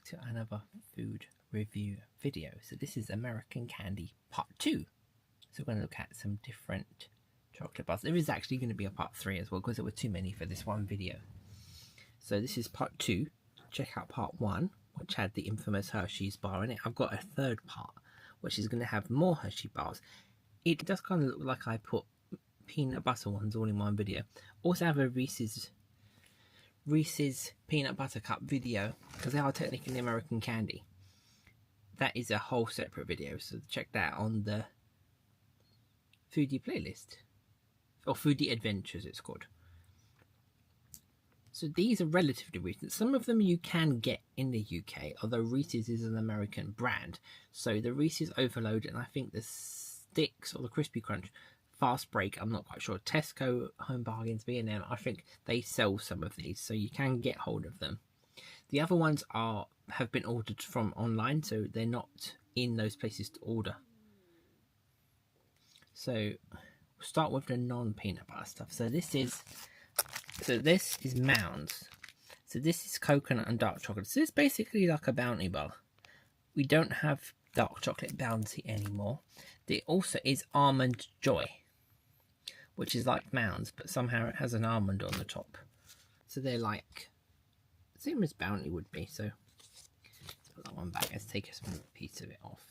to another food review video. So this is American Candy Part 2. So we're going to look at some different chocolate bars. There is actually going to be a Part 3 as well because there were too many for this one video. So this is Part 2. Check out Part 1, which had the infamous Hershey's bar in it. I've got a third part, which is going to have more Hershey bars. It does kind of look like I put peanut butter ones all in one video. Also have a Reese's peanut butter cup video, because they are technically American candy. That is a whole separate video, so check that on the foodie playlist, or foodie adventures it's called. So these are relatively recent. Some of them you can get in the UK, although Reese's is an American brand. So the Reese's Overload, and I think the Sticks or the Crispy Crunch Fast Break, I'm not quite sure. Tesco, Home Bargains, B&M, I think they sell some of these, so you can get hold of them. The other ones have been ordered from online, so they're not in those places to order. So we'll start with the non-peanut butter stuff. So this is Mounds. So this is coconut and dark chocolate. So it's basically like a Bounty bar. We don't have dark chocolate Bounty anymore. There also is Almond Joy, which is like Mounds, but somehow it has an almond on the top. So they're like, same as Bounty would be. So put that one back. Let's take a small piece of it off.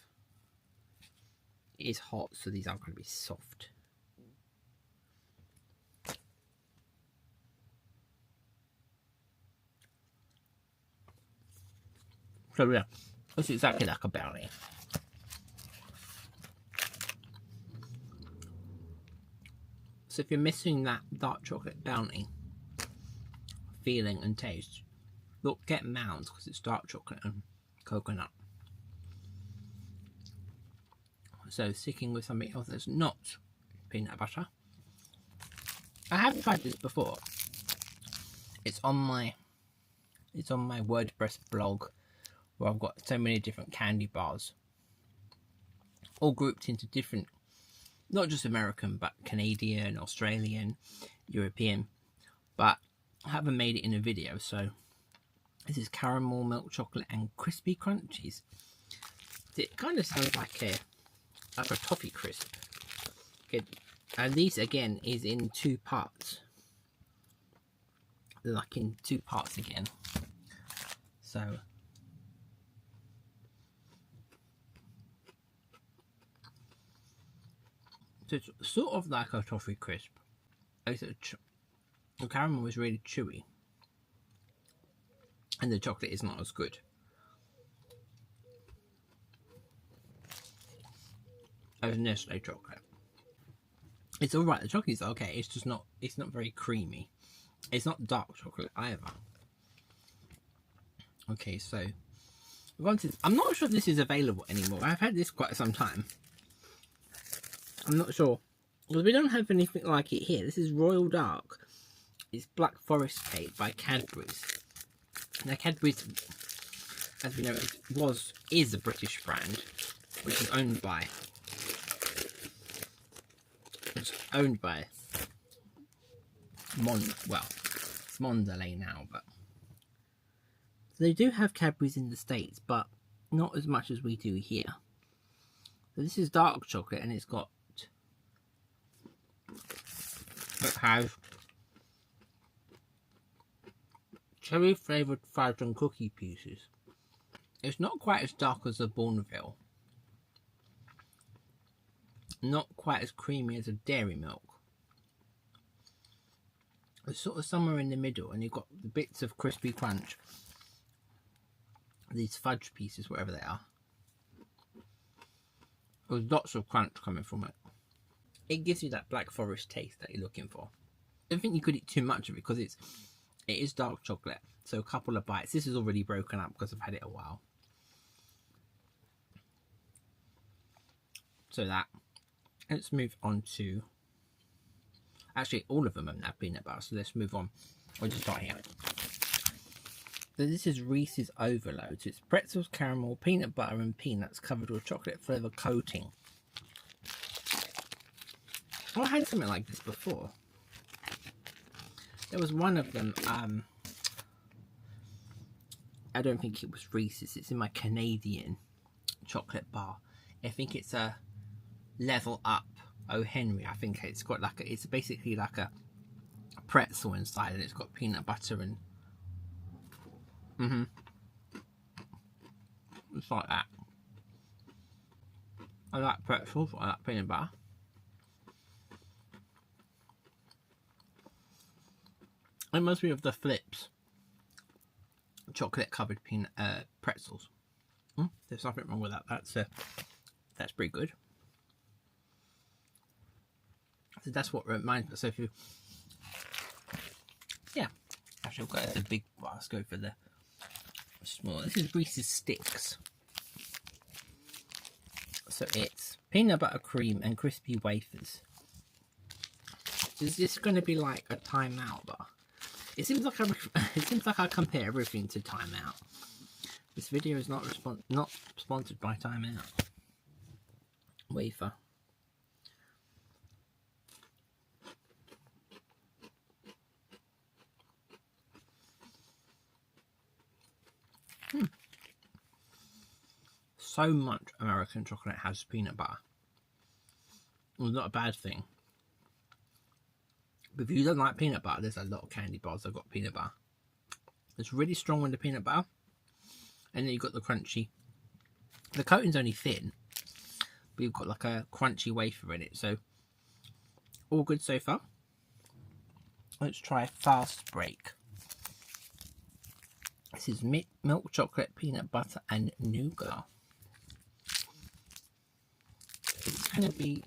It is hot, so these aren't going to be soft. So yeah, it's exactly like a Bounty. So if you're missing that dark chocolate Bounty feeling and taste, look, get Mounds, because it's dark chocolate and coconut. So sticking with something else that's not peanut butter. I have tried this before. It's on my WordPress blog, where I've got so many different candy bars, all grouped into different, not just American, but Canadian, Australian, European, but I haven't made it in a video. So this is caramel, milk chocolate and crispy crunchies. It kind of sounds like a toffee crisp. Okay. And these again is in 2 parts. They're like in 2 parts again. So it's sort of like a toffee crisp. The caramel is really chewy, and the chocolate is not as good as Nestle chocolate. It's alright, the chocolate is okay, it's just not, it's not very creamy. It's not dark chocolate either. Okay, so I'm not sure if this is available anymore. I've had this quite some time. I'm not sure, because we don't have anything like it here. This is Royal Dark. It's Black Forest cake by Cadbury's. Now Cadbury's, as we know, is a British brand, which is owned by it's Mondelez now, but so they do have Cadbury's in the States, but not as much as we do here. So this is dark chocolate, and it has cherry flavoured fudge and cookie pieces. It's not quite as dark as the Bourneville. Not quite as creamy as a dairy milk. It's sort of somewhere in the middle, and you've got the bits of crispy crunch. These fudge pieces, whatever they are. There's lots of crunch coming from it. It gives you that Black Forest taste that you're looking for. I don't think you could eat too much of it, because it is dark chocolate. So a couple of bites. This is already broken up because I've had it a while. So that. Let's move on to... Actually, all of them have peanut butter, so let's move on. We'll just start here. So this is Reese's Overload. It's pretzels, caramel, peanut butter and peanuts covered with chocolate flavour coating. Oh, I had something like this before. There was one of them, I don't think it was Reese's. It's in my Canadian chocolate bar. I think it's a Level Up O. Henry. I think it's got like it's basically like a pretzel inside, and it's got peanut butter and it's like that. I like pretzels. I like peanut butter. It reminds me of the Flips chocolate covered peanut pretzels. There's nothing wrong with that. That's pretty good. So that's what reminds me. So if you, yeah, actually I've got the big. Well, let's go for the small. This is Reese's Sticks. So it's peanut butter cream and crispy wafers. Is this going to be like a Time Out bar? It seems like I compare everything to Time Out. This video is not sponsored by Time Out. Wafer. So much American chocolate has peanut butter. It's not a bad thing. But if you don't like peanut butter, there's a lot of candy bars that got peanut butter. It's really strong with the peanut butter. And then you've got the crunchy. The coating's only thin, but you've got like a crunchy wafer in it. So, all good so far. Let's try Fast Break. This is milk chocolate, peanut butter, and nougat. It's going to be...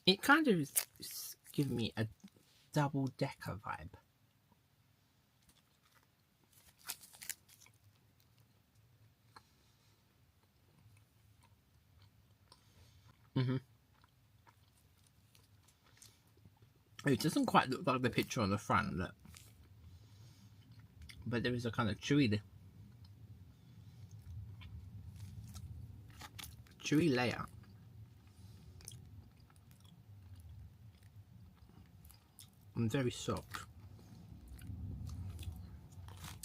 It kind of is giving me a double-decker vibe. It doesn't quite look like the picture on the front, look. But there is a kind of chewy layer. And very soft.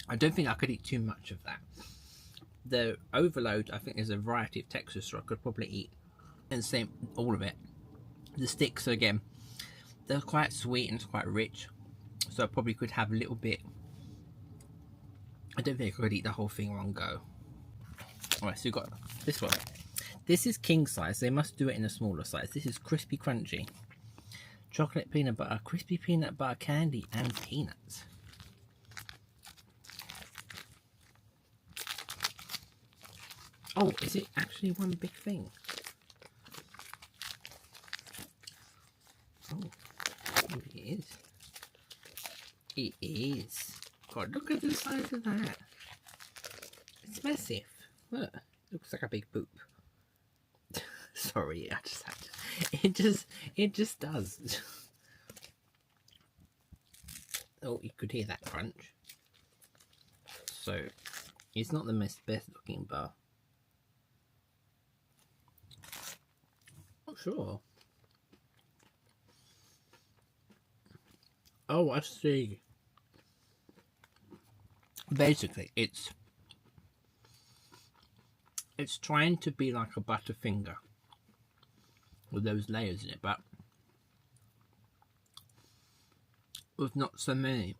I don't think I could eat too much of that. The overload, I think there's a variety of textures, so I could probably eat and same all of it. The sticks, again, they're quite sweet and it's quite rich, so I probably could have a little bit. I don't think I could eat the whole thing in one go. Alright, so we've got this one. This is king size. They must do it in a smaller size. This is crispy crunchy. Chocolate peanut butter, crispy peanut butter candy, and peanuts. Oh, is it actually one big thing? Oh, maybe it is. It is. God, look at the size of that. It's massive. Look, looks like a big poop. Sorry, I just had to. It just does. Oh, you could hear that crunch. So, it's not the best looking bar. Not sure. Oh, I see. Basically, it's trying to be like a Butterfinger with those layers in it, but with not so many.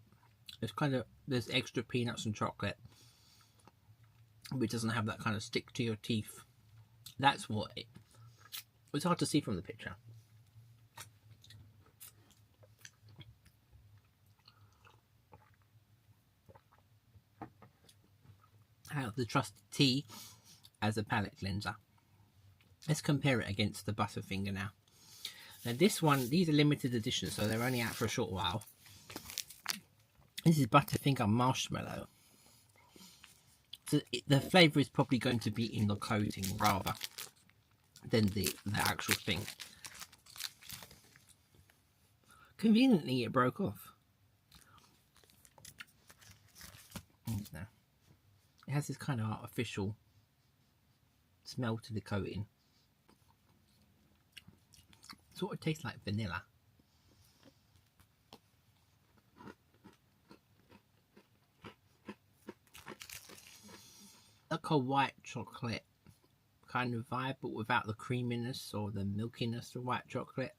It's kind of, there's extra peanuts and chocolate, but it doesn't have that kind of stick to your teeth. That's what it's hard to see from the picture. I have the trusted tea as a palate cleanser. Let's compare it against the Butterfinger now. Now this one, these are limited editions, so they're only out for a short while. This is Butterfinger Marshmallow. So the flavour is probably going to be in the coating rather than the actual thing. Conveniently, it broke off. No. It has this kind of artificial smell to the coating. Sort of tastes like vanilla. like a white chocolate kind of vibe, but without the creaminess or the milkiness of white chocolate.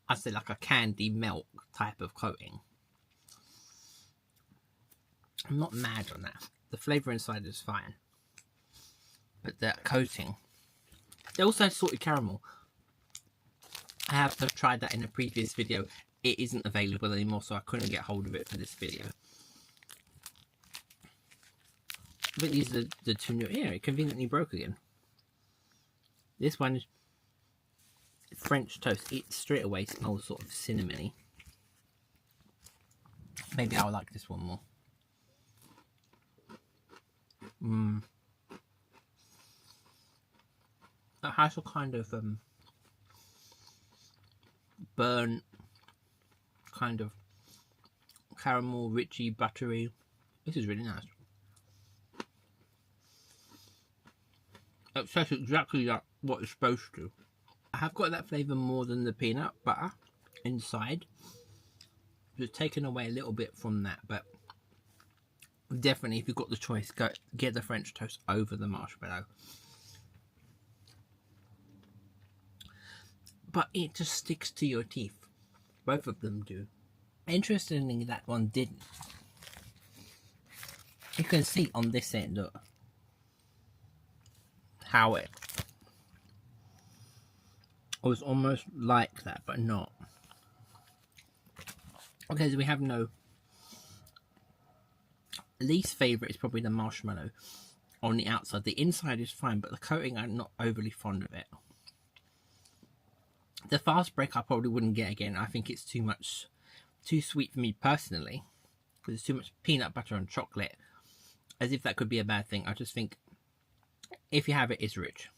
I'd say like a candy milk type of coating. I'm not mad on that. The flavour inside is fine. But the coating. They also have salted caramel. I have tried that in a previous video. It isn't available anymore, so I couldn't get hold of it for this video. But these are the two new. Yeah, it conveniently broke again. This one is French toast. It straight away smells sort of cinnamony. Maybe I'll like this one more. It has a kind of burnt, kind of caramel, richy, buttery. This is really nice. It tastes exactly like what it's supposed to. I have got that flavour more than the peanut butter inside. It's taken away a little bit from that, but definitely if you've got the choice, go get the French toast over the marshmallow. But it just sticks to your teeth. Both of them do. Interestingly, that one didn't. You can see on this end, look, how it was almost like that, but not. Okay, so we have no. Least favourite is probably the marshmallow on the outside. The inside is fine, but the coating, I'm not overly fond of it. The fast break I probably wouldn't get again. I think it's too sweet for me personally, because it's too much peanut butter and chocolate, as if that could be a bad thing. I just think if you have it, it's rich.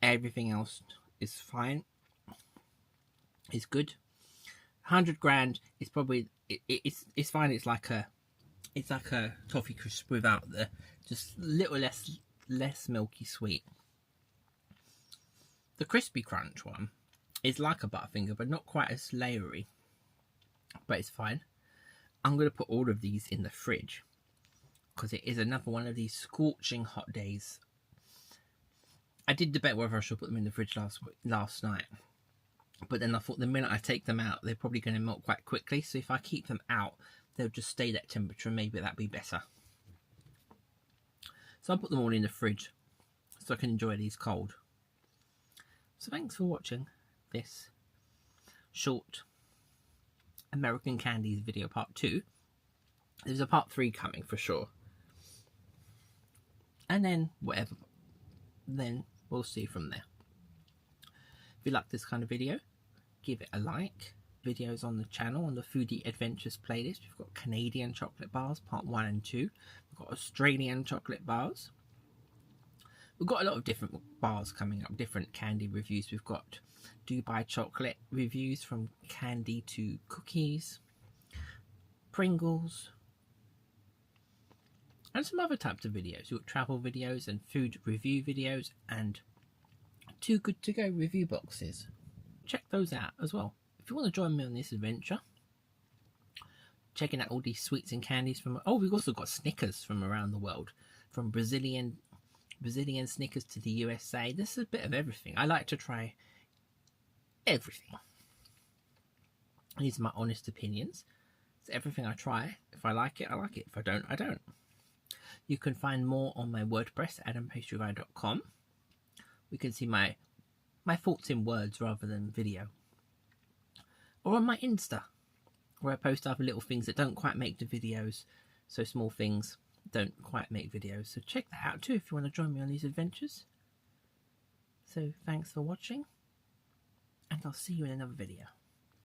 Everything else is fine. It's good. 100 grand is probably it's fine. It's like a toffee crisp without the just little less milky sweet. The crispy crunch one is like a Butterfinger, but not quite as layery. But it's fine. I'm going to put all of these in the fridge, because it is another one of these scorching hot days. I did debate whether I should put them in the fridge last night. But then I thought the minute I take them out, they're probably going to melt quite quickly. So if I keep them out, they'll just stay that temperature. Maybe that'd be better. So I'll put them all in the fridge so I can enjoy these cold. So thanks for watching this short American Candies video part 2. There's a part 3 coming for sure. And then whatever. Then we'll see from there. If you like this kind of video, give it a like. Videos on the channel on the Foodie Adventures playlist. We've got Canadian chocolate bars, part 1 and 2. We've got Australian chocolate bars. We've got a lot of different bars coming up, different candy reviews. We've got Dubai chocolate reviews, from candy to cookies, Pringles, and some other types of videos. We've got travel videos and food review videos, and Too Good To Go review boxes. Check those out as well. If you want to join me on this adventure, checking out all these sweets and candies from... Oh, we've also got Snickers from around the world, from Brazilian Snickers to the USA. This is a bit of everything. I like to try everything. These are my honest opinions. It's everything I try. If I like it, I like it. If I don't, I don't. You can find more on my WordPress, adampastryguy.com. We can see my thoughts in words rather than video. Or on my Insta, where I post other little things that don't quite make the videos. So small things don't quite make videos. So check that out too if you want to join me on these adventures. So thanks for watching, and I'll see you in another video.